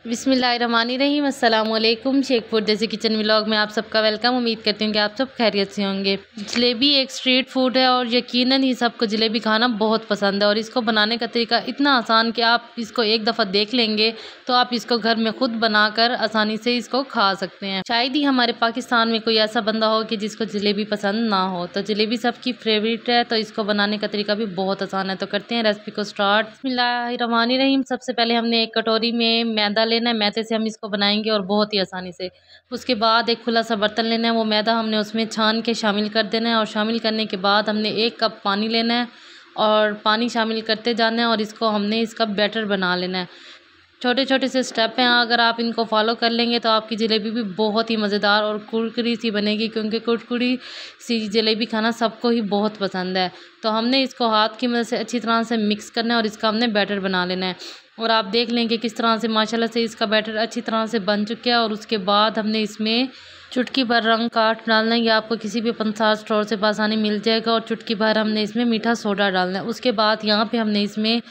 बिस्मिल्लाहिर्रहमानिर्रहीम। अस्सलाम वालेकुम। शेख फूड जैसे किचन व्लॉग में आप सबका वेलकम। उम्मीद करती हूँ कि आप सब खैरियत से होंगे। जलेबी एक स्ट्रीट फूड है और यकीनन ही सबको जलेबी खाना बहुत पसंद है और इसको बनाने का तरीका इतना आसान कि आप इसको एक दफ़ा देख लेंगे तो आप इसको घर में खुद बनाकर आसानी से इसको खा सकते हैं। शायद ही हमारे पाकिस्तान में कोई ऐसा बंदा हो कि जिसको जलेबी पसंद ना हो। तो जलेबी सबकी फेवरेट है, तो इसको बनाने का तरीका भी बहुत आसान है। तो करते हैं रेसिपी को स्टार्ट। बिस्मिल्लाहिर्रहमानिर्रहीम। सबसे पहले हमने एक कटोरी में मैदा लेना है। मैदे से हम इसको बनाएंगे और बहुत ही आसानी से। उसके बाद एक खुला सा बर्तन लेना है, वो मैदा हमने उसमें छान के शामिल कर देना है और शामिल करने के बाद हमने 1 कप पानी लेना है और पानी शामिल करते जाना है और इसको हमने इसका बैटर बना लेना है। छोटे छोटे से स्टेप हैं, अगर आप इनको फॉलो कर लेंगे तो आपकी जलेबी भी बहुत ही मज़ेदार और कुरकुरी सी बनेगी, क्योंकि कुरकुरी सी जलेबी खाना सबको ही बहुत पसंद है। तो हमने इसको हाथ की मदद से अच्छी तरह से मिक्स करना है और इसका हमने बैटर बना लेना है। और आप देख लें कि किस तरह से माशाल्लाह से इसका बैटर अच्छी तरह से बन चुका है। और उसके बाद हमने इसमें चुटकी भर रंग काट डालना है, या आपको किसी भी पंसार स्टोर से आसानी मिल जाएगा। और चुटकी भर हमने इसमें मीठा सोडा डालना है। उसके बाद यहाँ पे हमने इसमें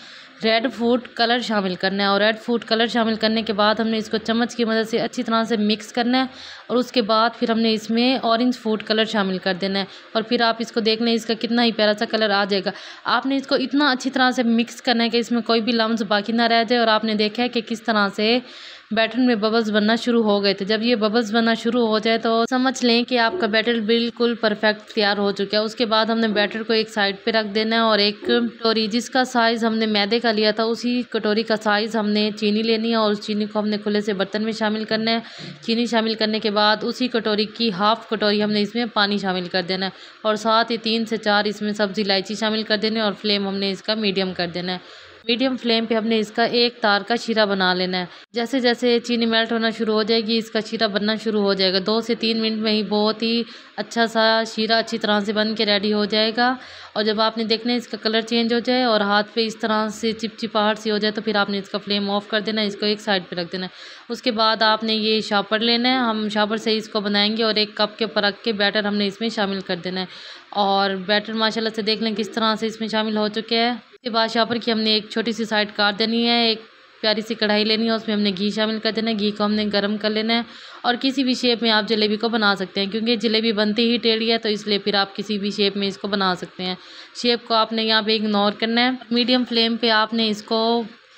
रेड फूड कलर शामिल करना है और रेड फूड कलर शामिल करने के बाद हमने इसको चम्मच की मदद से अच्छी तरह से मिक्स करना है। और उसके बाद फिर हमने इसमें ऑरेंज फूड कलर शामिल कर देना है और फिर आप इसको देख लें, इसका कितना ही प्यारा सा कलर आ जाएगा। आपने इसको इतना अच्छी तरह से मिक्स करना है कि इसमें कोई भी लम्स बाकी ना रह जाए। और आपने देखा है कि किस तरह से बैटर में बबल्स बनना शुरू हो गए थे। जब ये बबल्स बनना शुरू हो जाए तो समझ लें कि आपका बैटर बिल्कुल परफेक्ट तैयार हो चुका है। उसके बाद हमने बैटर को एक साइड पे रख देना है और एक कटोरी जिसका साइज़ हमने मैदे का लिया था उसी कटोरी का साइज़ हमने चीनी लेनी है और उस चीनी को हमने खुले से बर्तन में शामिल करना है। चीनी शामिल करने के बाद उसी कटोरी की हाफ़ कटोरी हमने इसमें पानी शामिल कर देना है और साथ ही 3 से 4 इसमें सब्ज़ी इलायची शामिल कर देना है और फ्लेम हमने इसका मीडियम कर देना है। मीडियम फ्लेम पे हमने इसका एक तार का शीरा बना लेना है। जैसे जैसे चीनी मेल्ट होना शुरू हो जाएगी इसका शीरा बनना शुरू हो जाएगा। 2 से 3 मिनट में ही बहुत ही अच्छा सा शीरा अच्छी तरह से बन के रेडी हो जाएगा। और जब आपने देखना है इसका कलर चेंज हो जाए और हाथ पे इस तरह से चिपचिपाहट सी हो जाए तो फिर आपने इसका फ्लेम ऑफ कर देना है, इसको एक साइड पे रख देना है। उसके बाद आपने ये शापर लेना है, हम शापर से इसको बनाएंगे और 1 कप के ऊपर रख के बैटर हमने इसमें शामिल कर देना है। और बैटर माशाल्लाह से देख लें किस तरह से इसमें शामिल हो चुके हैं। उसके बाद शापर की हमने एक छोटी सी साइड काट देनी है। एक प्यारी सी कढ़ाई लेनी है, उसमें हमने घी शामिल कर देना है। घी को हमने गर्म कर लेना है और किसी भी शेप में आप जलेबी को बना सकते हैं, क्योंकि जलेबी बनती ही टेढ़ी है तो इसलिए फिर आप किसी भी शेप में इसको बना सकते हैं। शेप को आपने यहाँ पे इग्नोर करना है। मीडियम फ्लेम पे आपने इसको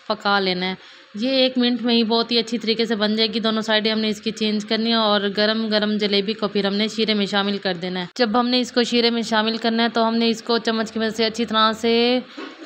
पका लेना है। ये 1 मिनट में ही बहुत ही अच्छी तरीके से बन जाएगी। दोनों साइडें हमने इसकी चेंज करनी है और गरम गरम जलेबी को फिर हमने शीरे में शामिल कर देना है। जब हमने इसको शीरे में शामिल करना है तो हमने इसको चम्मच की मदद से अच्छी तरह से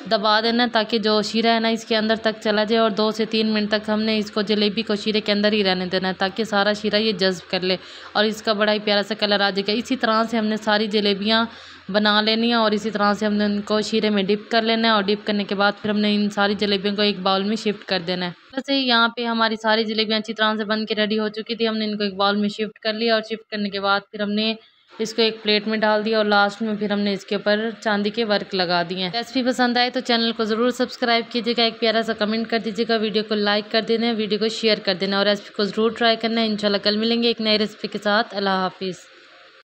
दबा देना है ताकि जो शीरा है ना इसके अंदर तक चला जाए। और 2 से 3 मिनट तक हमने इसको जलेबी को शीरे के अंदर ही रहने देना है ताकि सारा शीरा ये जज्ब कर ले और इसका बड़ा ही प्यारा सा कलर आ जाएगा। इसी तरह से हमने सारी जलेबियाँ बना लेनी है और इसी तरह से हमने उनको शीरे में डिप कर लेना है। और डिप करने के बाद फिर हमने इन सारी जलेबियों को एक बाउल में शिफ्ट कर देना है। वैसे यहाँ पे हमारी सारी जलेबियाँ अच्छी तरह से बन के रेडी हो चुकी थी। हमने इनको एक बाउल में शिफ्ट कर लिया और शिफ्ट करने के बाद फिर हमने इसको एक प्लेट में डाल दिया और लास्ट में फिर हमने इसके ऊपर चांदी के वर्क लगा दिए हैं। रेसिपी पसंद आए तो चैनल को ज़रूर सब्सक्राइब कीजिएगा, एक प्यारा सा कमेंट कर दीजिएगा, वीडियो को लाइक कर देना, वीडियो को शेयर कर देना और रेसिपी को ज़रूर ट्राई करना है। इंशाल्लाह कल मिलेंगे एक नई रेसिपी के साथ। अल्लाह हाफिज़।